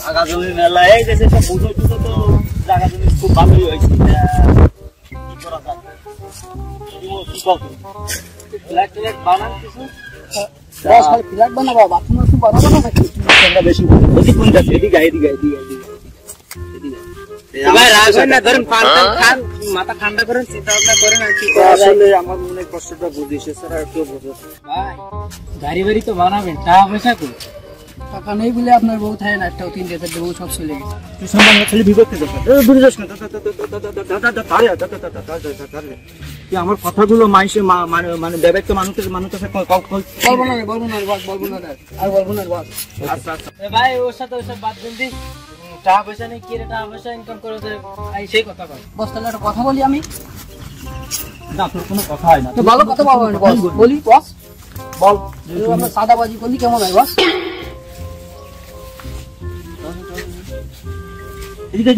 জায়গা জমি মেলা এই দেশে সব বুঝো টুকো তো জায়গা জমি খুব ভালোই হয়েছে কি করা যায় কি কত ফ্ল্যাট ট্ল্যাট বানান কিছু বস খালি ফ্ল্যাট বানাবো বাথরুম একটু বানাবো না নাকি তোমরা বেশি বলছি কোনটা এদিকে ভাই রাখবেন না ধরেন পান খান মাথা ঠান্ডা করেন চিন্তা ভাবনা করেন আর কি আসলে আমার মনে কষ্টটা বুঝিস স্যার আর কেউ বুঝো ভাই গাড়ি বাড়ি তো বানাবেন টাকা পয়সা কই টাকা নেই বলে আপনার বউ থাকে না একটা তিন টাকা দেবো সব চলে গেছে তুই সম্মান খালি বিপক্ষে যাস দূরে যাস না তুই আমার কথাগুলো মাইসে মানে দেবেক তো মানুষের বলবো না আর বলবো না বল আচ্ছা ভাই ওর সাথে ওসব বাদ দেন দি টাকা পয়সা নেই কি রে টাকা পয়সা ইনকাম করে দে আই সেই কথা কই বস তাহলে একটা কথা বলি আমি না তোর কোনো কথা হয় না তুই ভালো কথা বল বলি বস বল তুই আমরা সাদাবাজি করলি কেমন হয় বস এদিকে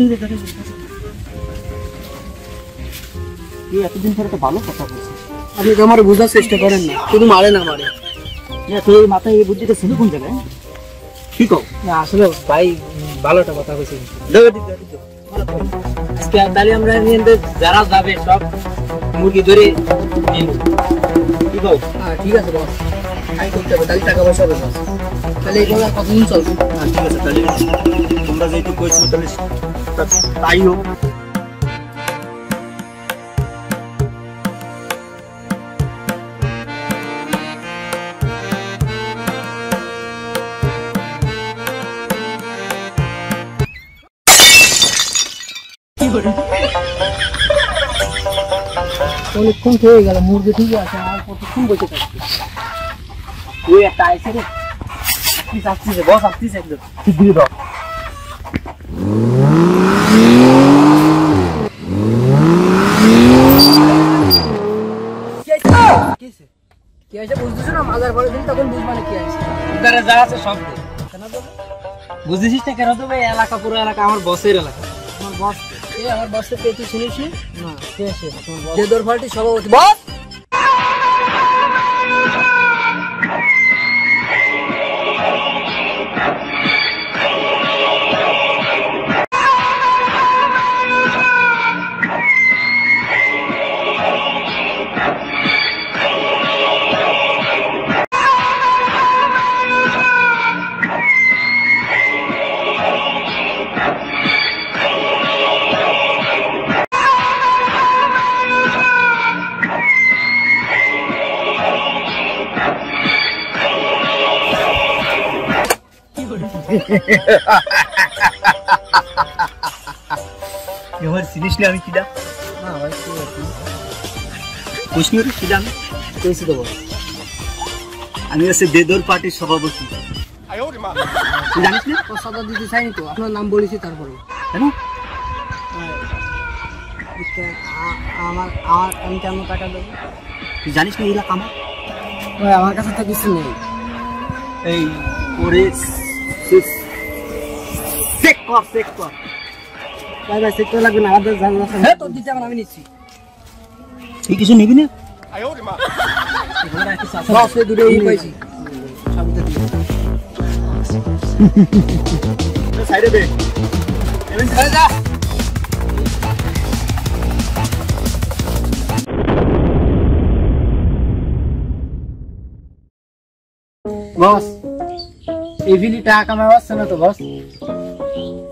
তুই এতদিন ধরে তো ভালো কথা বলছিস আপনি তো আমার বোঝার চেষ্টা করেন না শুধু মারে না মারে তোর মাথায় এই বুদ্ধিটা ছিল কোন জায়গায় কি কও না আসলে ভাই ভালোটা কথা কইছি আজকে তাহলে আমরা যারা যাবে সব মুরগি ধরে কি কও হ্যাঁ ঠিক আছে বস আই করতে হবে তাহলে টাকা পয়সা হবে তাহলে এই কথা কতদিন চলবে হ্যাঁ ঠিক আছে তাহলে তোমরা যেহেতু কইছো তাহলে তাই হোক অনেকক্ষণ হয়ে গেল মুরগি ঠিক আছে আর কতক্ষণ বসে থাকছি ওই একটা আইসে রে আসছিস বস আসছিস একদম ঠিক দিয়ে দাও কি আছে বুঝতেছো না মাজার পরে দিন তখন বুঝবা না কি আছে উদারে যা আছে সব দে কেন দেবো বুঝেছিস না কেন দেবো এই এলাকা পুরো এলাকা আমার বসের এলাকা আমার বস এই আমার বসের কে তুই শুনিস না কে আছে যে দর পার্টি সভাপতি বস আমার সিরিজ আমি কিডা না ভাই কি কুশমির কিডা আমি কইছি তো আমি আছে দেদর পার্টির সভাপতি আয়ো রে মা তুই জানিস না ও সাদা দিদি চাইনি তো আপনার নাম বলেছি তারপরে কেন আমার আমি কেন টাকা দেবো তুই জানিস না এলাকা আমার ভাই আমার কাছে তো কিছু নেই এই ওরে চেক কর ভাই ভাই চেক করা লাগবে না আমাদের জানা আছে হ্যাঁ তোর দিতে আমি নিচ্ছি তুই কিছু নিবি না আয়ো রে মা এবারে কি সাথে সব দূরে এই পাইছি সবটা দিয়ে সাইডে দে এমন চলে যা বস এভিলি টাকা কামাওয়া আছে না তো বস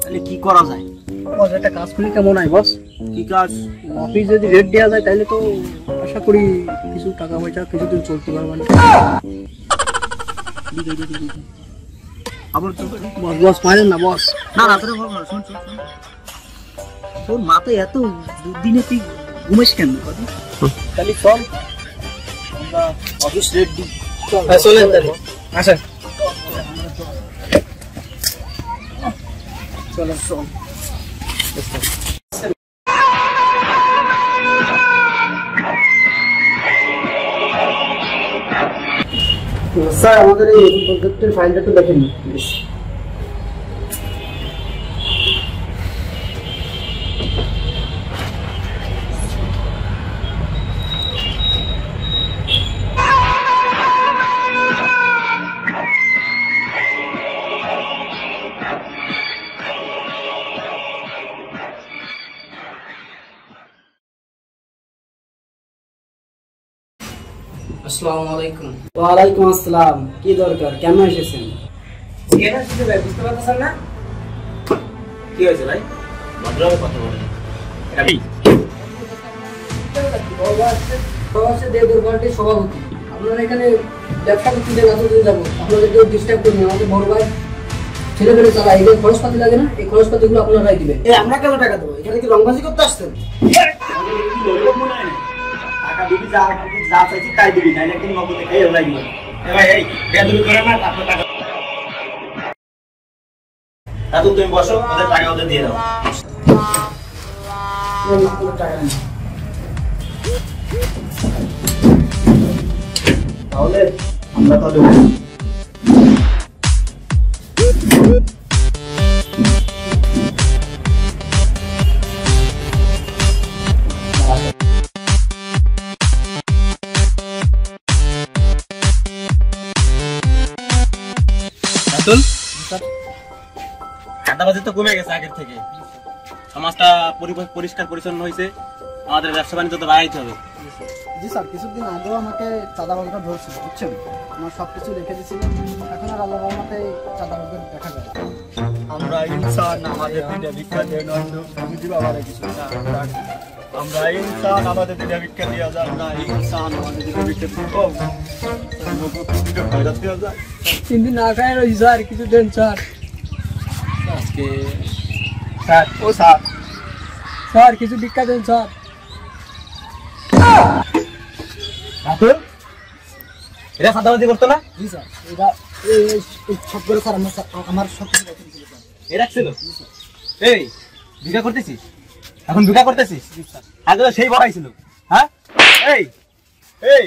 তাহলে কি করা যায় বস একটা কাজ করলে কেমন হয় বস কি কাজ অফিস যদি রেট দেওয়া যায় তাহলে তো আশা করি কিছু টাকা পয়সা কিছুদিন চলতে পারবে না আবার বস বস পারেন না বস না রাত্রে বল না শুন তোর মাথায় এত দুদিনে তুই ঘুমাইস কেন তাহলে চল আমরা অফিস রেট দিই চলেন তাহলে আসেন চলো চল স্যার আমাদের এই প্রজেক্টের ফাইলটা একটু দেখেন প্লিজ আসসালামু আলাইকুম। ওয়ালাইকুম আসসালাম। কি দরকার, কেন এসেছেন? কেন এসেছেন ভাই, বুঝতে পারতেছেন না? কি হয়েছে ভাই? ভদ্রভাবে কথা বলেন। সভাপতি, আপনারা এখানে ব্যবসা করতে যাবো, আপনাদেরকে ডিস্টার্ব করবেন। আমাদের বড় ভাই ছেলে পেলে চালা, এই খরচপাতি লাগে না, এই খরচপাতিগুলো আপনারাই দিবেন। আমরা কেন টাকা দেবো? এখানে কি রংবাজি করতে আসছেন? টাকা দিবি, যা চাইছি তাই দিবি, নাইলে একদিন নগদে খেয়ে ওলাই দিবি। ভাই এই বেদবি করে না, আপনার টাকা রাতুল তুমি বসো, ওদের টাকা ওদের দিয়ে দাও। টাকা নেই। তাহলে আমরা তাহলে চাঁদাবাজি তো কমে গেছে আগের থেকে, সমাজটা পরিষ্কার পরিচ্ছন্ন হয়েছে, আমাদের ব্যবসা বাণিজ্য তো বাড়াইতে হবে। জি স্যার, কিছুদিন আগেও আমাকে চাঁদাবাজরা ধরছিল, বুঝছেন, আমার সবকিছু রেখে দিয়েছিলেন, এখন আর আল্লাহর রহমতে চাঁদাবাজদের দেখা যায়। আমরা ইনসান, আমাদের দুইটা ভিক্ষা দিয়ে বুঝি বাবা কিছু আমরা ইনসান, আমাদের দুইটা ভিক্ষা দিয়ে যান না, ইনসান আমাদের দুইটা ভিক্ষা দিয়ে 3 দিন না খায় রয়েছি স্যার, কিছু দেন স্যার। আজকে স্যার, ও স্যার, স্যার কিছু ভিক্ষা দেন স্যার। এরা চাঁদাবাজি করতো না? জি স্যার, এরা সব করে স্যার আমার সব কিছু রেখে দিয়েছিল স্যার। এরা ছিল এই ভিক্ষা করতেছিস, এখন ভিক্ষা করতেছিস? আগে তো সেই বড়াই ছিল। হ্যাঁ এই এই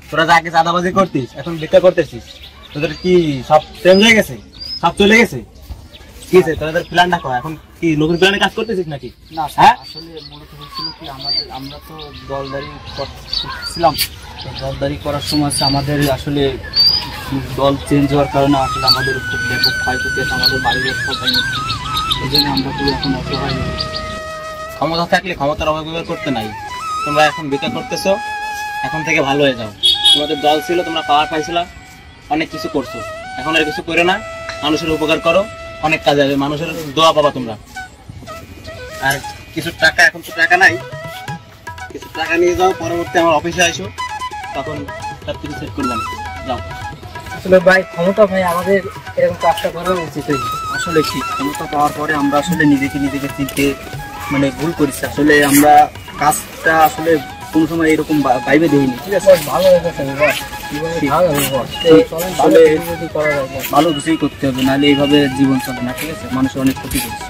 তোরা যা আগে চাঁদাবাজি করতিস, এখন ভিক্ষা করতেছিস, তোদের কি সব চেঞ্জ হয়ে গেছে, সব চলে গেছে? কি আছে তোদের প্ল্যানটা কর, এখন কি নতুন প্ল্যানে কাজ করতেছিস নাকি? না হ্যাঁ, আসলে মূলত হচ্ছিল কি, আমরা তো দলদারি করছিলাম, তো দলদারি করার সময় আমাদের আসলে দল চেঞ্জ হওয়ার কারণে আসলে আমাদের খুব ব্যাপক ক্ষয়ক্ষতি আছে, আমাদের বাড়ির ব্যবসা পাইনি, এই জন্য আমরা খুব এখন অসহায়। ক্ষমতা থাকলে ক্ষমতার অপব্যবহার করতে নাই। তোমরা এখন ভিক্ষা করতেছো, এখন থেকে ভালো হয়ে যাও। তোমাদের দল ছিল, তোমরা পাওয়ার পাইছিলা, অনেক কিছু করছো, এখন আর কিছু করো না, মানুষের উপকার করো, অনেক কাজে আসবে, মানুষের দোয়া পাবা তোমরা। আর কিছু টাকা, এখন তো টাকা নাই, কিছু টাকা নিয়ে যাও, পরবর্তী আমার অফিসে আসো, তখন সব কিছু সেট করলাম, যাও। আসলে ভাই ক্ষমতা ভাই আমাদের এরকম কাজটা করা উচিত হয়নি। আসলে কি, ক্ষমতা পাওয়ার পরে আমরা আসলে নিজেকে চিনতে মানে ভুল করেছি। আসলে আমরা কাজটা আসলে কোনো সময় এরকম ভাইবে দেইনি। ঠিক আছে, ভালো হয়ে গেছে, ভালো কিছুই করতে হবে, নাহলে এইভাবে জীবন চলে না। ঠিক আছে, মানুষের অনেক ক্ষতি করছে।